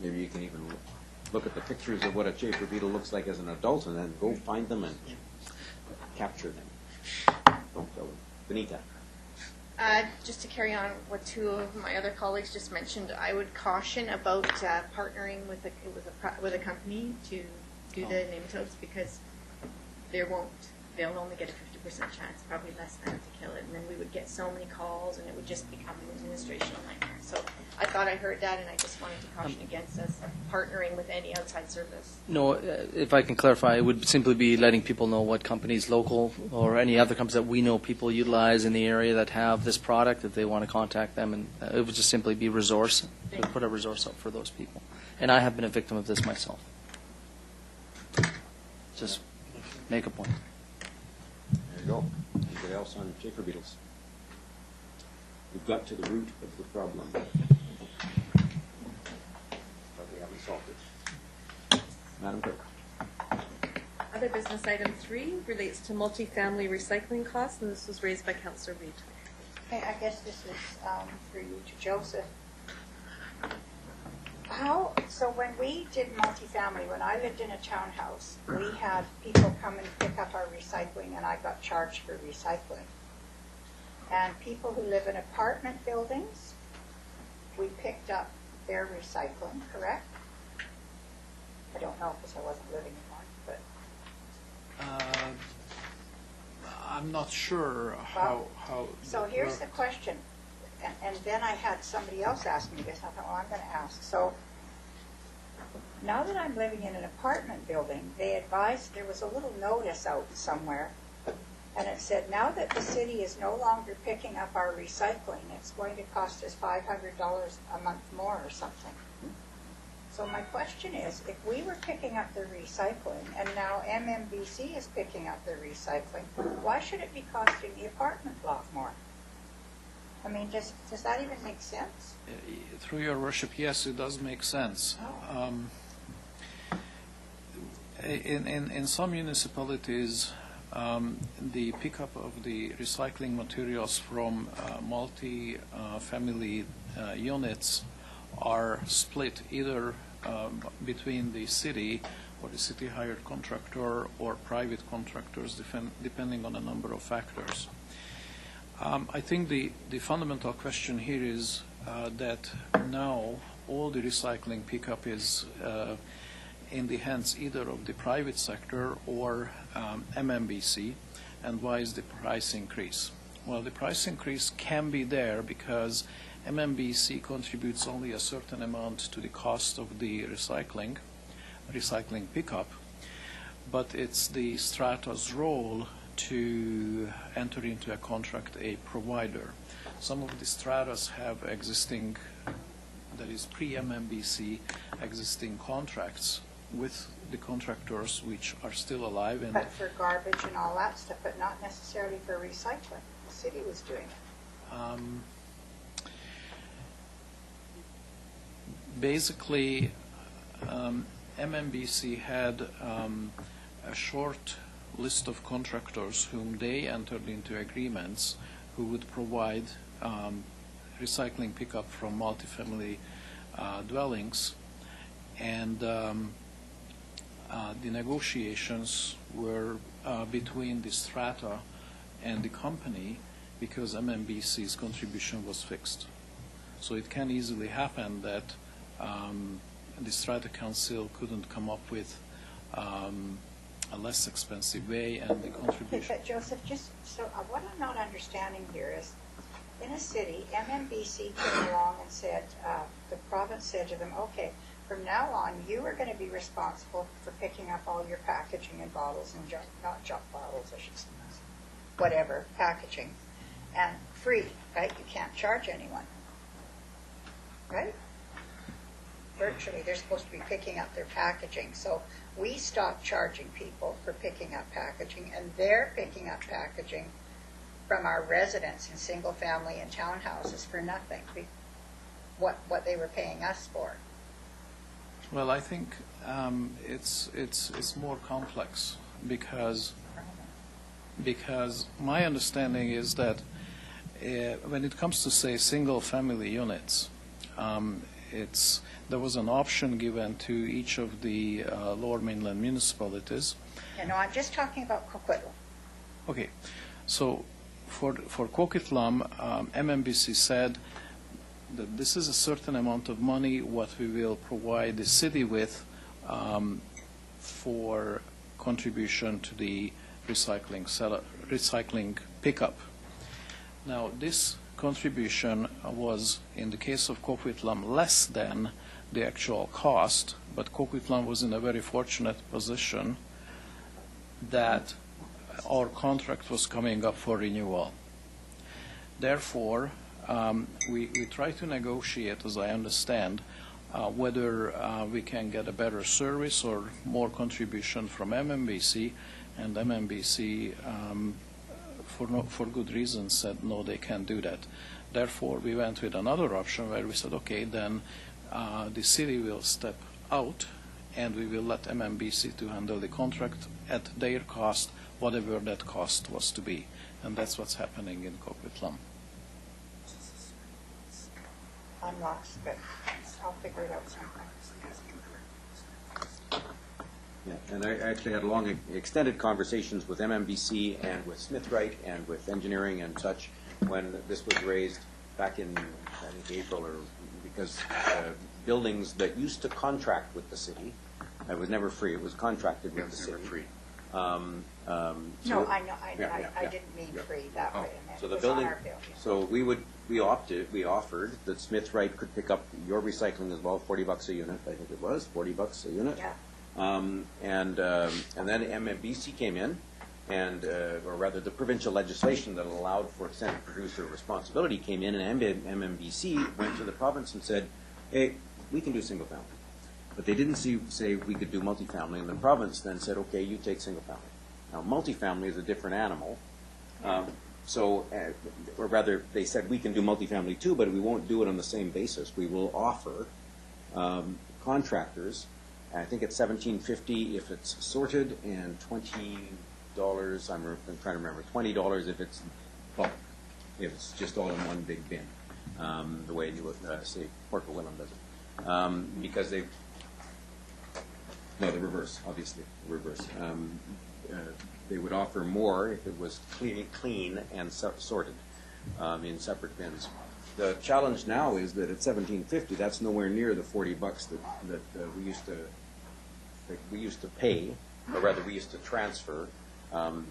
maybe you can even look at the pictures of what a Chafer Beetle looks like as an adult, and then go find them and capture them. Don't tell them. Benita. Just to carry on what two of my other colleagues just mentioned, I would caution about partnering with a company to do the nematodes, because they'll only get a 50% chance, probably less than, to kill it, and then we would get so many calls, and it would just become an administrative nightmare. So I thought I heard that, and I just wanted to caution against us partnering with any outside service. No, if I can clarify, it would simply be letting people know what companies, local or any other companies that we know people utilize in the area that have this product, if they want to contact them, and it would just simply be resource, to put a resource up for those people. And I have been a victim of this myself. Just make a point. There you go. Anybody else on Chafer Beetles? We've got to the root of the problem, but we haven't solved it. Madam Clerk. Other business item 3 relates to multifamily recycling costs, and this was raised by Councillor Reid. Okay, I guess this is for you to Joseph. So when we did multifamily, when I lived in a townhouse, we had people come and pick up our recycling, and I got charged for recycling. And people who live in apartment buildings, we picked up their recycling, correct? I don't know because I wasn't living in one, but. I'm not sure how. So here's the question, and then I had somebody else ask me this, and I thought, well, I'm going to ask. So now that I'm living in an apartment building, they advised, there was a little notice out somewhere, and it said, now that the city is no longer picking up our recycling, it's going to cost us $500 a month more or something. So my question is, if we were picking up the recycling, and now MMBC is picking up the recycling, why should it be costing the apartment block more? I mean, does that even make sense? Through your worship, yes, it does make sense. Oh. In some municipalities, the pickup of the recycling materials from multi-family units are split either between the city or the city hired contractor or private contractors, depending on a number of factors. I think the fundamental question here is that now all the recycling pickup is in the hands either of the private sector or MMBC, and why is the price increase? Well, the price increase can be there because MMBC contributes only a certain amount to the cost of the recycling pickup, but it's the strata's role to enter into a contract a provider. Some of the stratas have existing, that is pre-MMBC, existing contracts with the contractors which are still alive. And but for garbage and all that stuff, but not necessarily for recycling. The city was doing it. Basically, MMBC had a short list of contractors whom they entered into agreements who would provide recycling pickup from multifamily dwellings, and the negotiations were between the strata and the company because MMBC's contribution was fixed. So it can easily happen that the strata council couldn't come up with a less expensive way, and the contribution. But Joseph, just so what I'm not understanding here is, in a city, MMBC came along and said, the province said to them, okay, from now on, you are going to be responsible for picking up all your packaging and bottles and junk, not junk bottles, I should say, whatever, packaging, and free, right? You can't charge anyone, right? Virtually, they're supposed to be picking up their packaging. So we stopped charging people for picking up packaging, and they're picking up packaging from our residents in single family and townhouses for nothing, what they were paying us for. Well, I think it's more complex because my understanding is that when it comes to, say, single family units, there was an option given to each of the Lower Mainland municipalities. Yeah, no, I'm just talking about Coquitlam. Okay, so for Coquitlam, MMBC said that this is a certain amount of money what we will provide the city with for contribution to the recycling pickup. Now, this contribution was, in the case of Coquitlam, less than the actual cost, but Coquitlam was in a very fortunate position that our contract was coming up for renewal. Therefore, we try to negotiate, as I understand, whether we can get a better service or more contribution from MMBC, and MMBC, for good reasons, said no, they can't do that. Therefore, we went with another option where we said, okay, then the city will step out and we will let MMBC to handle the contract at their cost, whatever that cost was to be. And that's what's happening in Coquitlam. I'm lost, but I'll figure it out sometime. Yeah, and I actually had long, extended conversations with MMBC and with Smithwright and with engineering and such when this was raised back in, I think, April, or because buildings that used to contract with the city, it was never free, it was contracted with the city. Free. No, I know, I didn't mean free that way. I meant So it the was building, on our building. so we offered that Smithwright could pick up your recycling as well, $40 a unit, I think it was, $40 a unit. Yeah. And then MMBC came in, and or rather the provincial legislation that allowed for extended producer responsibility came in, and MMBC went to the province and said, hey, we can do single family. But they didn't say we could do multifamily, and the province then said, okay, you take single family. Now, multifamily is a different animal. Or rather, they said we can do multifamily too, but we won't do it on the same basis. We will offer contractors, I think it's $17.50 if it's sorted, and $20. I'm trying to remember, $20 if it's bulk, if it's just all in one big bin, the way you would say Coquitlam does it, because they. No, the reverse, obviously, the reverse. They would offer more if it was clean and sorted in separate bins. The challenge now is that at $17.50, that's nowhere near the $40 that we used to pay, or rather we used to transfer.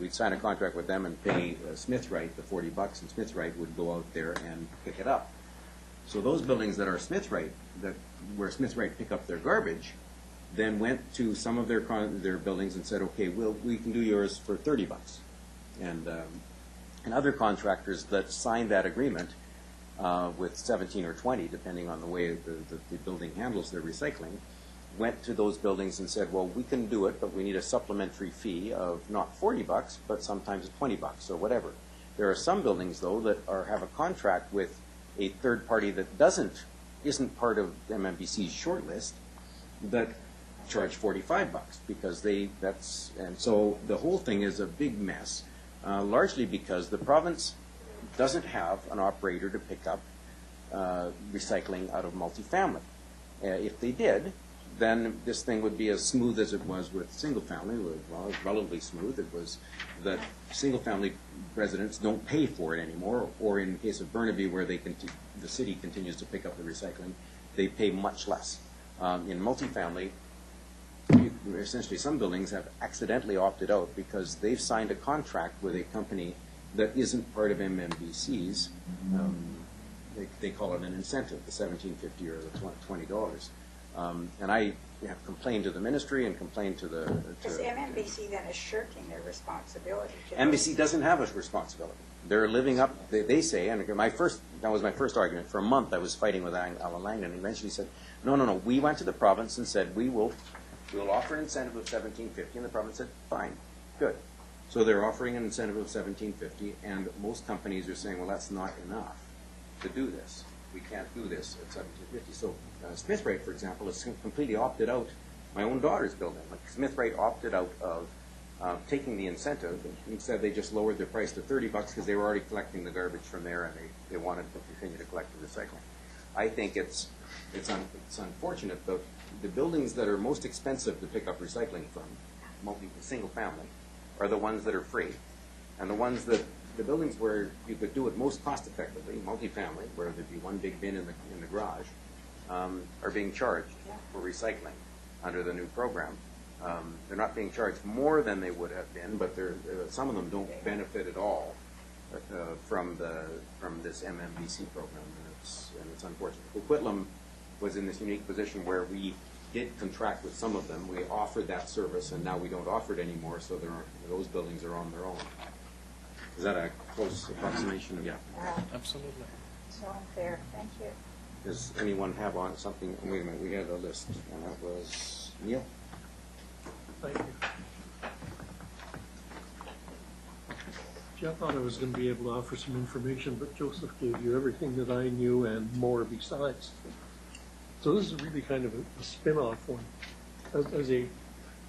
We'd sign a contract with them and pay Smithwright the $40, and Smithwright would go out there and pick it up. So those buildings that are Smithwright, where Smithwright pick up their garbage, then went to some of their buildings and said, okay, we can do yours for $30. And other contractors that signed that agreement with 17 or 20, depending on the way the building handles their recycling, went to those buildings and said, well, we can do it, but we need a supplementary fee of not $40, but sometimes $20 or whatever. There are some buildings, though, that have a contract with a third party that isn't part of MMBC's short list, that charge $45 because and so the whole thing is a big mess, largely because the province doesn't have an operator to pick up recycling out of multifamily. If they did, then this thing would be as smooth as it was with single family. Well, it's relatively smooth. It was that single family residents don't pay for it anymore, or in the case of Burnaby, where the city continues to pick up the recycling, they pay much less. In multifamily, essentially some buildings have accidentally opted out because they've signed a contract with a company that isn't part of MMBC's. They call it an incentive, the $17.50 or the $20. And I have complained to the ministry and complained to the... Because MMBC then is shirking their responsibility. MBC doesn't have a responsibility. They're living up, they say, and that was my first argument. For a month I was fighting with Alan Langdon, and eventually said, no. We went to the province and said, we'll offer an incentive of $17.50, and the province said, fine, good. So they're offering an incentive of $17.50, and most companies are saying, well, that's not enough to do this. We can't do this at $17.50. So Smithwright, for example, has completely opted out. My own daughter's building, Smithwright opted out of taking the incentive. Instead, they just lowered their price to $30 because they were already collecting the garbage from there, and they wanted to continue to collect the recycling. I think it's unfortunate, but the buildings that are most expensive to pick up recycling from, single family, are the ones that are free, and the ones that the buildings where you could do it most cost effectively, multifamily, where there'd be one big bin in the garage, are being charged for recycling under the new program. They're not being charged more than they would have been, but some of them don't benefit at all from this MMBC program, and it's unfortunate. Coquitlam was in this unique position where we did contract with some of them. We offered that service, and now we don't offer it anymore, so those buildings are on their own. Is that a close approximation? Yeah. Absolutely. So unfair. Thank you. Does anyone have on something? Wait a minute, we had a list, and that was Neil. Thank you. Gee, I thought I was going to be able to offer some information, but Joseph gave you everything that I knew and more besides. So this is really kind of a spin-off one. As a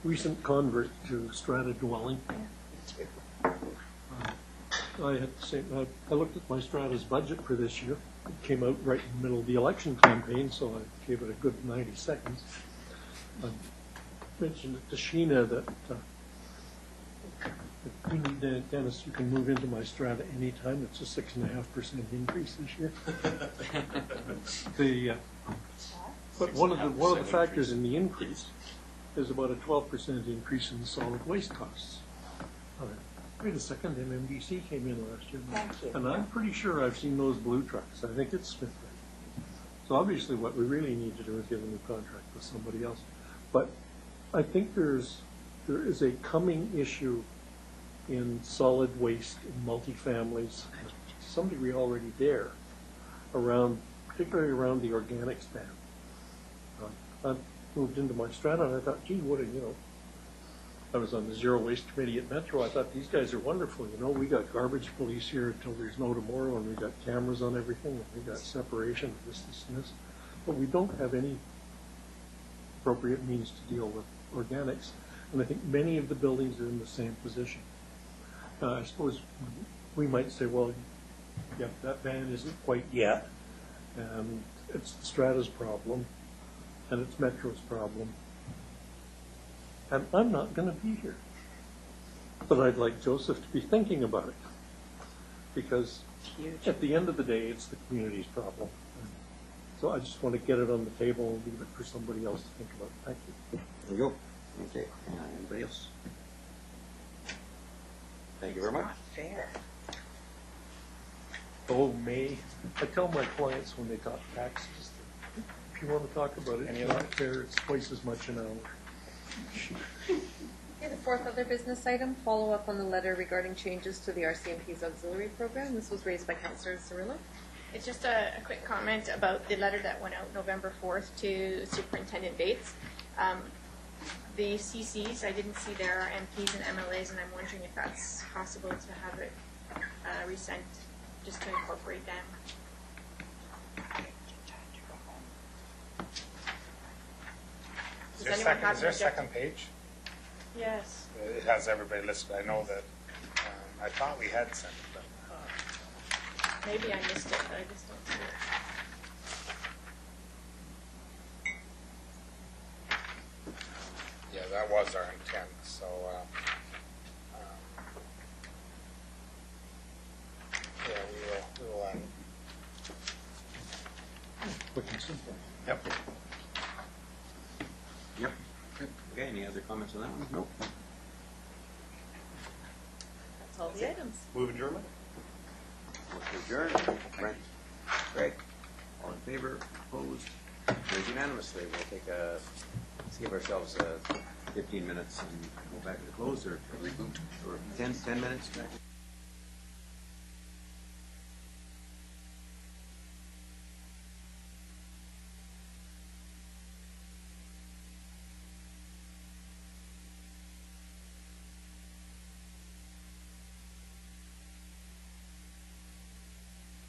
recent convert to strata dwelling, I looked at my strata's budget for this year. It came out right in the middle of the election campaign, so I gave it a good 90 seconds. I mentioned to Sheena that if you need Dennis, you can move into my strata anytime. It's a 6.5% increase this year. But one of the factors in the increase is about a 12% increase in the solid waste costs. Wait a second, MMBC came in last year. And I'm pretty sure I've seen those blue trucks. I think it's Smith. So obviously what we really need to do is get a new contract with somebody else. But I think there is a coming issue in solid waste in multifamilies, to some degree already there, particularly around the organics ban. I moved into my strata and I thought, gee, I was on the Zero Waste Committee at Metro. I thought, these guys are wonderful. We got garbage police here until there's no tomorrow, and we got cameras on everything, and we got separation, this, and this. But we don't have any appropriate means to deal with organics. And I think many of the buildings are in the same position. I suppose we might say, well, yeah, that ban isn't quite yet, and it's the Strata's problem, and it's Metro's problem. And I'm not going to be here. But I'd like Joseph to be thinking about it. Because at the end of the day, it's the community's problem. So I just want to get it on the table and leave it for somebody else to think about. Thank you. There we go. Okay. Anybody else? Thank you very much. Not fair. Oh, May. I tell my clients when they talk taxes, if you want to talk about it, it's not fair. It's twice as much an hour. Okay, the fourth other business item, follow up on the letter regarding changes to the RCMP's Auxillary program. This was raised by Councillor Cirillo. It's just a quick comment about the letter that went out November 4th to Superintendent Bates. The CCs, I didn't see there are MPs and MLAs, and I'm wondering if that's possible to have it resent just to incorporate them. Is there a second page? Yes. It has everybody listed. I know that I thought we had sent it, but Maybe I missed it, but I just don't see it. yeah, that was our intent. So yeah, we will. Yep. Yep. Okay, any other comments on that one? Nope. That's all the items. Move adjournment? Motion adjourned. Brent? Greg? All in favor? Opposed? Carried unanimously. We'll let's give ourselves 15 minutes and go back to the close or reboot, or 10 minutes back.